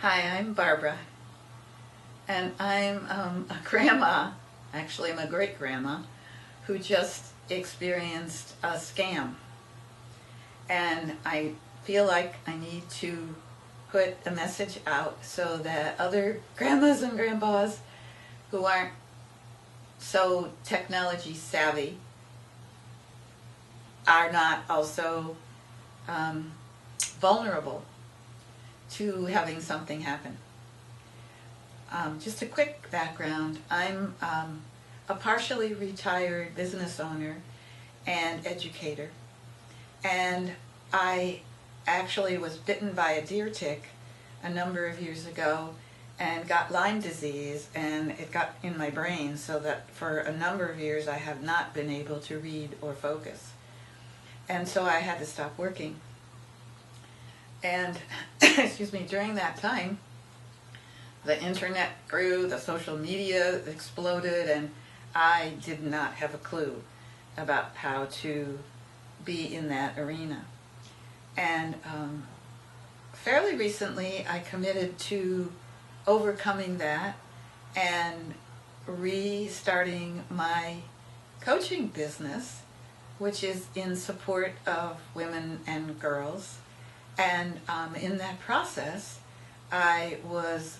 Hi, I'm Barbara, and I'm a grandma, actually I'm a great-grandma, who just experienced a scam. And I feel like I need to put a message out so that other grandmas and grandpas who aren't so technology savvy are not also um, vulnerable to having something happen. Just a quick background. I'm a partially retired business owner and educator, and I actually was bitten by a deer tick a number of years ago and got Lyme disease, and it got in my brain so that for a number of years I have not been able to read or focus. And so I had to stop working. And excuse me, during that time, the internet grew, the social media exploded, and I did not have a clue about how to be in that arena. And fairly recently, I committed to overcoming that and restarting my coaching business, which is in support of women and girls. And in that process, I was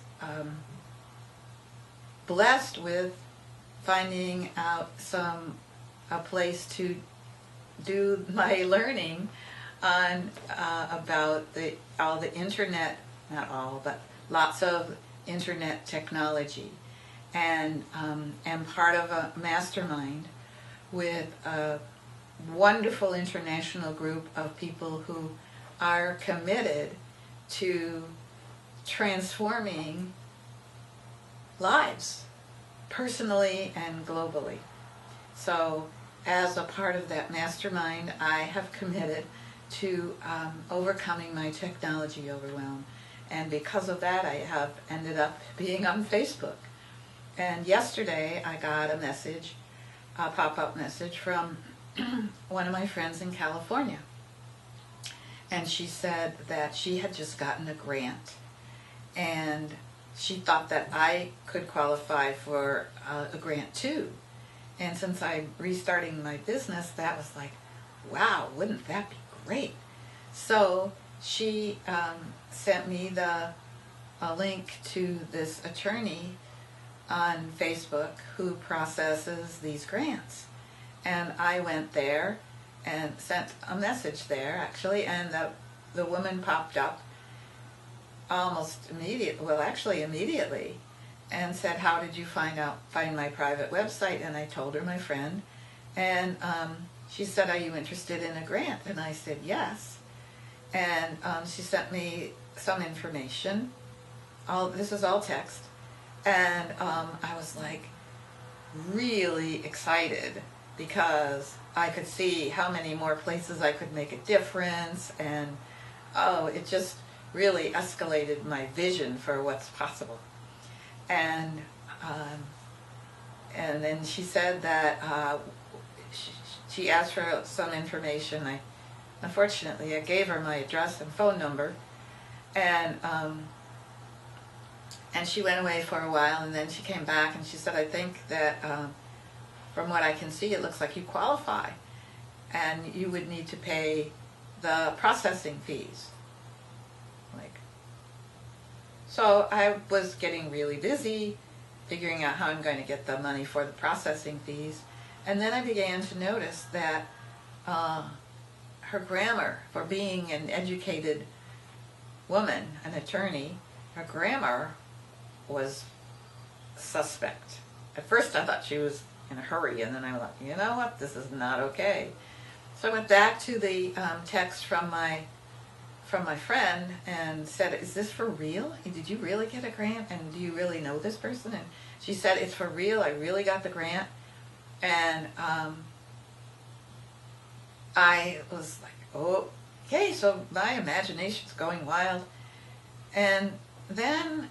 blessed with finding out a place to do my learning on about all the internet, not all, but lots of internet technology, and am part of a mastermind with a wonderful international group of people who are committed to transforming lives, personally and globally. So, as a part of that mastermind, I have committed to overcoming my technology overwhelm. And because of that, I have ended up being on Facebook. And yesterday, I got a message, a pop-up message from one of my friends in California. And she said that she had just gotten a grant, and she thought that I could qualify for a grant too. And since I'm restarting my business, that was like, wow, wouldn't that be great? So she sent me a link to this attorney on Facebook who processes these grants. And I went there and sent a message there, actually, and the woman popped up almost immediately, and said, how did you find my private website? And I told her my friend, and she said, are you interested in a grant? And I said yes. And she sent me some information. This is all text. And I was like really excited because I could see how many more places I could make a difference, and it just really escalated my vision for what's possible. And then she said that she asked for some information. Unfortunately, I gave her my address and phone number, and she went away for a while, and then she came back and she said, I think that from what I can see, it looks like you qualify, and you would need to pay the processing fees. So I was getting really busy figuring out how I'm going to get the money for the processing fees, and then I began to notice that her grammar, for being an educated woman, an attorney, her grammar was suspect. At first I thought she was in a hurry, and then I thought, you know what, this is not okay. So I went back to the text from my friend and said, is this for real? Did you really get a grant? And do you really know this person? And she said, it's for real. I really got the grant. And I was like, oh, okay, so my imagination's going wild. And then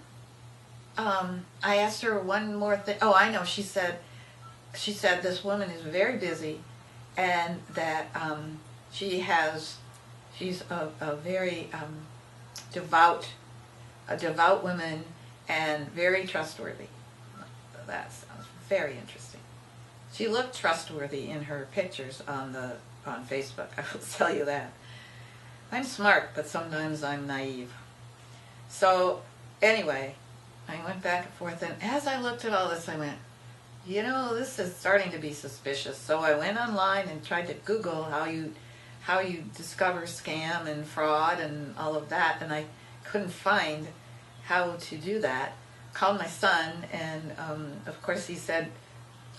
I asked her one more thing. Oh, I know. She said this woman is very busy, and that she's a very devout a devout woman and very trustworthy. That sounds very interesting. She looked trustworthy in her pictures on Facebook, I will tell you that. I'm smart, but sometimes I'm naive. So anyway, I went back and forth, and as I looked at all this, I went, you know, this is starting to be suspicious. So I went online and tried to Google how you discover scam and fraud and all of that, and I couldn't find how to do that. Called my son, and of course he said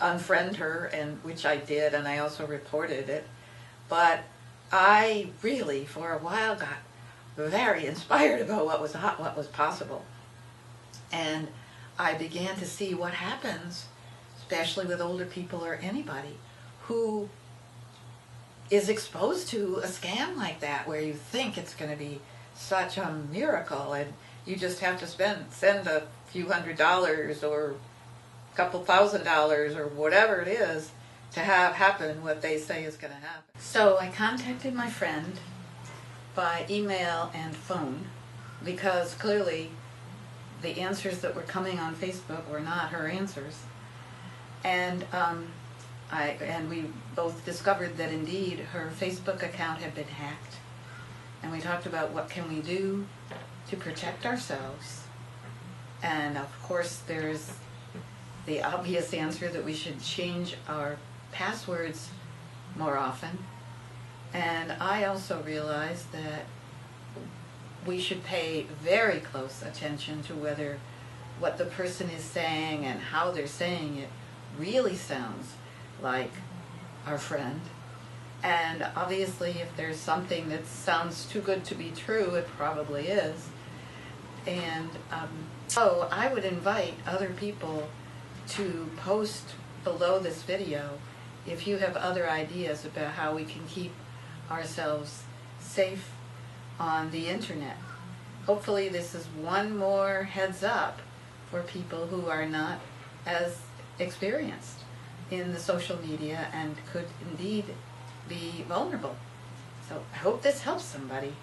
unfriend her, and which I did, and I also reported it. But I really, for a while, got very inspired about what was possible, and I began to see what happens, especially with older people or anybody who is exposed to a scam like that, where you think it's going to be such a miracle, and you just have to send a few $100s or a couple $1,000s or whatever it is to have happen what they say is going to happen. So I contacted my friend by email and phone, because clearly the answers that were coming on Facebook were not her answers. And we both discovered that indeed her Facebook account had been hacked. And we talked about what can we do to protect ourselves. And of course there's the obvious answer that we should change our passwords more often. And I also realized that we should pay very close attention to whether what the person is saying and how they're saying it really sounds like our friend. And obviously if there's something that sounds too good to be true, it probably is. And so I would invite other people to post below this video if you have other ideas about how we can keep ourselves safe on the internet. Hopefully this is one more heads up for people who are not as experienced in the social media and could indeed be vulnerable. So I hope this helps somebody.